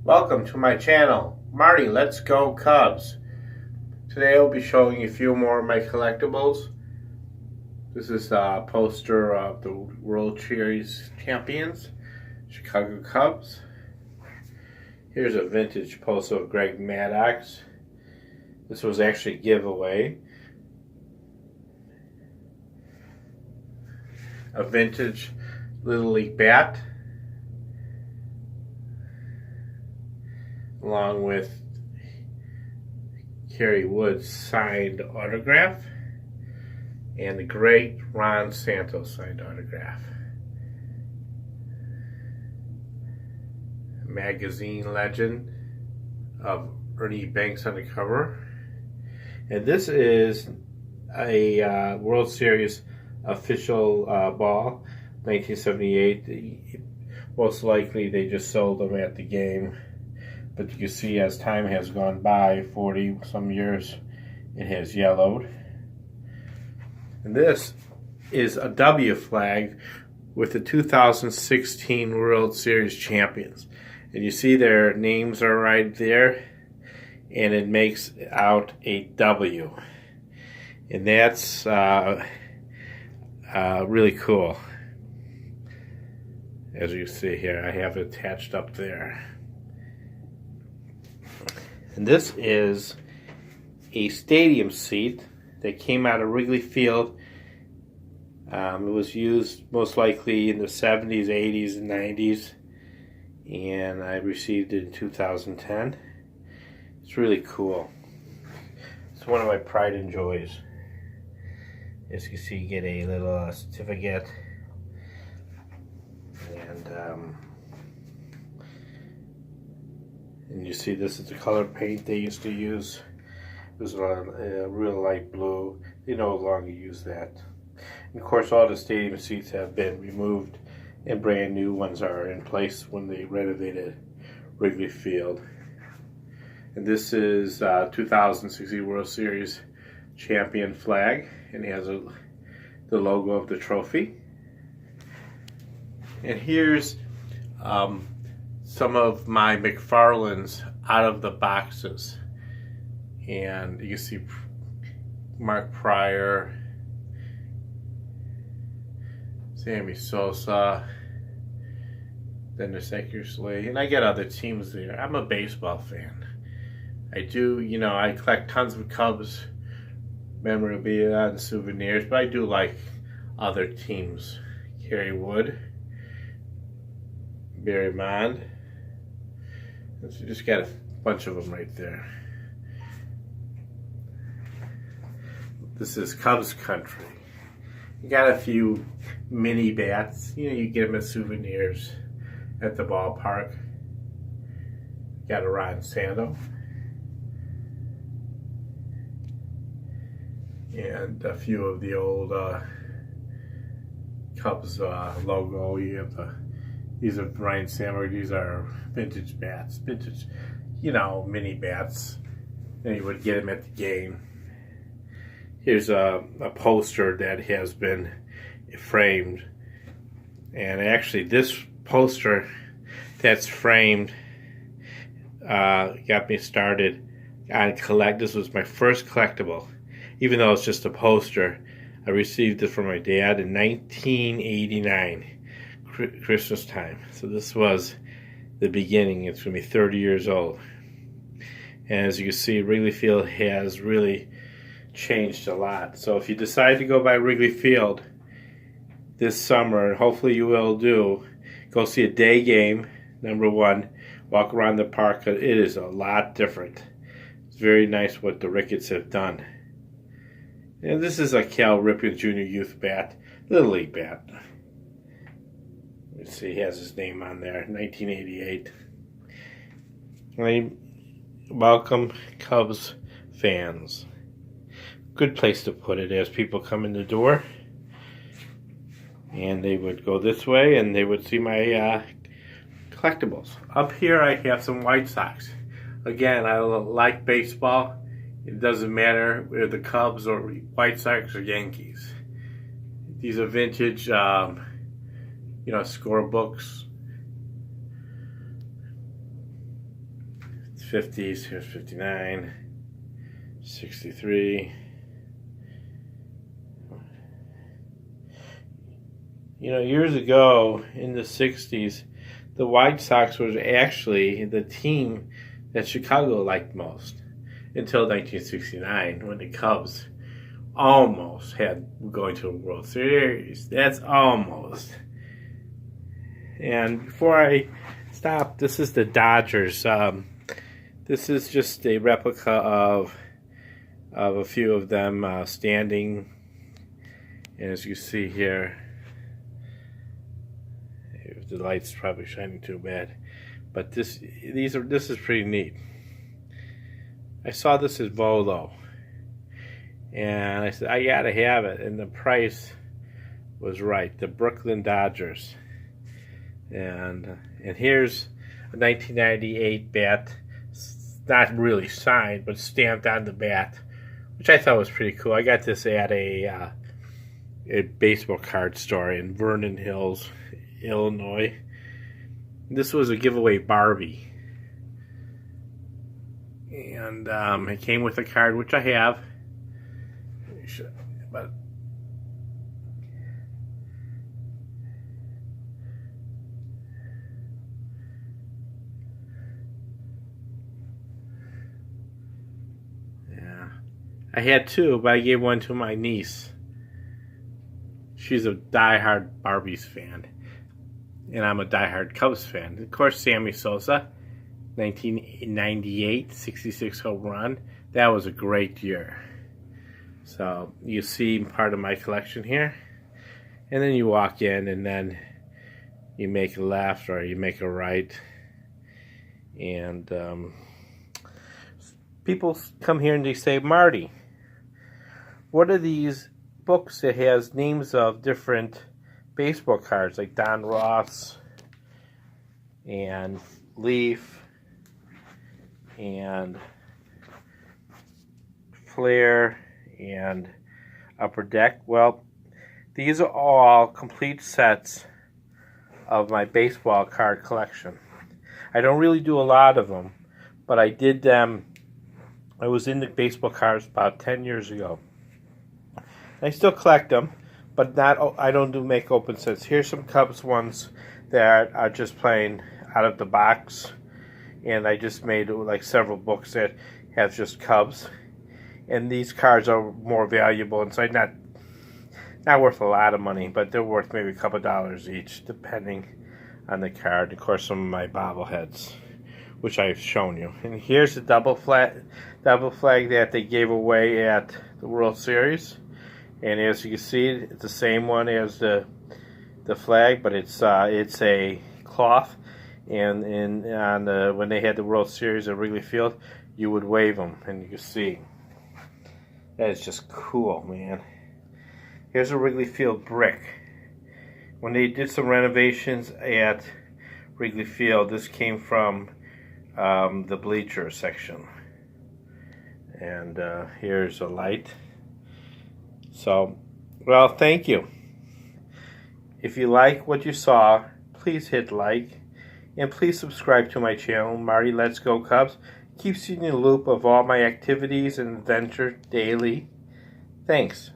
Welcome to my channel, Marty, Let's Go Cubs. Today I'll be showing you a few more of my collectibles. This is a poster of the World Series champions, Chicago Cubs. Here's a vintage poster of Greg Maddox. This was actually a giveaway. A vintage Little League bat, along with Kerry Wood's signed autograph and the great Ron Santos signed autograph. Magazine legend of Ernie Banks on the cover. And this is a World Series official ball, 1978. Most likely they just sold them at the game. But you can see as time has gone by, 40 some years, it has yellowed. And this is a W flag with the 2016 World Series champions. And you see their names are right there, and it makes out a W. And that's really cool. As you see here, I have it attached up there. And this is a stadium seat that came out of Wrigley Field. It was used most likely in the 70s, 80s, and 90s. And I received it in 2010. It's really cool. It's one of my pride and joys. As you can see, you get a little certificate. And you see this is the color paint they used to use. It was a real light blue. They no longer use that. And of course, all the stadium seats have been removed and brand new ones are in place when they renovated Wrigley Field. And this is 2016 World Series champion flag, and it has the logo of the trophy. And here's some of my McFarlane's out of the boxes. And you can see Mark Pryor, Sammy Sosa, then the Eckersley, and I get other teams there. I'm a baseball fan. I do, I collect tons of Cubs memorabilia and souvenirs, but I do like other teams. Kerry Wood, Barry Mond. So you just got a bunch of them right there. This is Cubs country. You got a few mini bats. You get them as souvenirs at the ballpark. Got a Ron Santo. And a few of the old Cubs logo. You have these are Ryan Samberg. These are vintage bats, vintage, mini bats. And you would get them at the game. Here's a poster that has been framed, and actually this poster that's framed got me started on collect. This was my first collectible, even though it's just a poster. I received it from my dad in 1989. Christmas time. So this was the beginning. It's going to be 30 years old. And as you can see, Wrigley Field has really changed a lot. So if you decide to go by Wrigley Field this summer, and hopefully you will do, go see a day game, number one, walk around the park. It is a lot different. It's very nice what the Ricketts have done. And this is a Cal Ripken Jr. Youth bat, Little League bat. Let's see, he has his name on there, 1988. Welcome, Cubs fans. Good place to put it as people come in the door. And they would go this way and they would see my collectibles. Up here I have some White Sox. Again, I like baseball. It doesn't matter whether the Cubs or White Sox or Yankees. These are vintage scorebooks. 50s. Here's 59, 63. You know, years ago in the 60s, the White Sox was actually the team that Chicago liked most until 1969 when the Cubs almost had going to a World Series. That's almost. And before I stop, this is the Dodgers. This is just a replica of a few of them standing. And as you see here, the light's probably shining too bad, but this is pretty neat. I saw this at Volo, and I said I gotta have it, and the price was right. The Brooklyn Dodgers, and here's a 1998 bat. It's not really signed, but stamped on the bat, which I thought was pretty cool. I got this at a baseball card store in Vernon Hills, Illinois. This was a giveaway Barbie, and it came with a card, which I have. But yeah, I had two, but I gave one to my niece. She's a diehard Barbies fan. And I'm a diehard Cubs fan. Of course, Sammy Sosa, 1998, 66 home run. That was a great year. So you see part of my collection here. And then you walk in, and then you make a left or you make a right. And people come here and they say, Marty, what are these books that has names of different baseball cards like Don Ross and Leaf and Flair and Upper Deck? Well, these are all complete sets of my baseball card collection. I don't really do a lot of them, but I did them. I was into baseball cards about 10 years ago. I still collect them, but I don't make open sets. Here's some Cubs ones that are just plain out of the box, and I just made like several books that have just Cubs, and these cards are more valuable inside. Not worth a lot of money, but they're worth maybe a couple dollars each, depending on the card. Of course, some of my bobbleheads, which I've shown you. And here's the double flag that they gave away at the World Series. And as you can see, it's the same one as the flag, but it's a cloth. And when they had the World Series at Wrigley Field, you would wave them, and you can see. That is just cool, man. Here's a Wrigley Field brick. When they did some renovations at Wrigley Field, this came from the bleacher section. And here's a light. So, well, thank you. If you like what you saw, please hit like. And please subscribe to my channel, Marty Let's Go Cubs. Keeps you in the loop of all my activities and adventure daily. Thanks.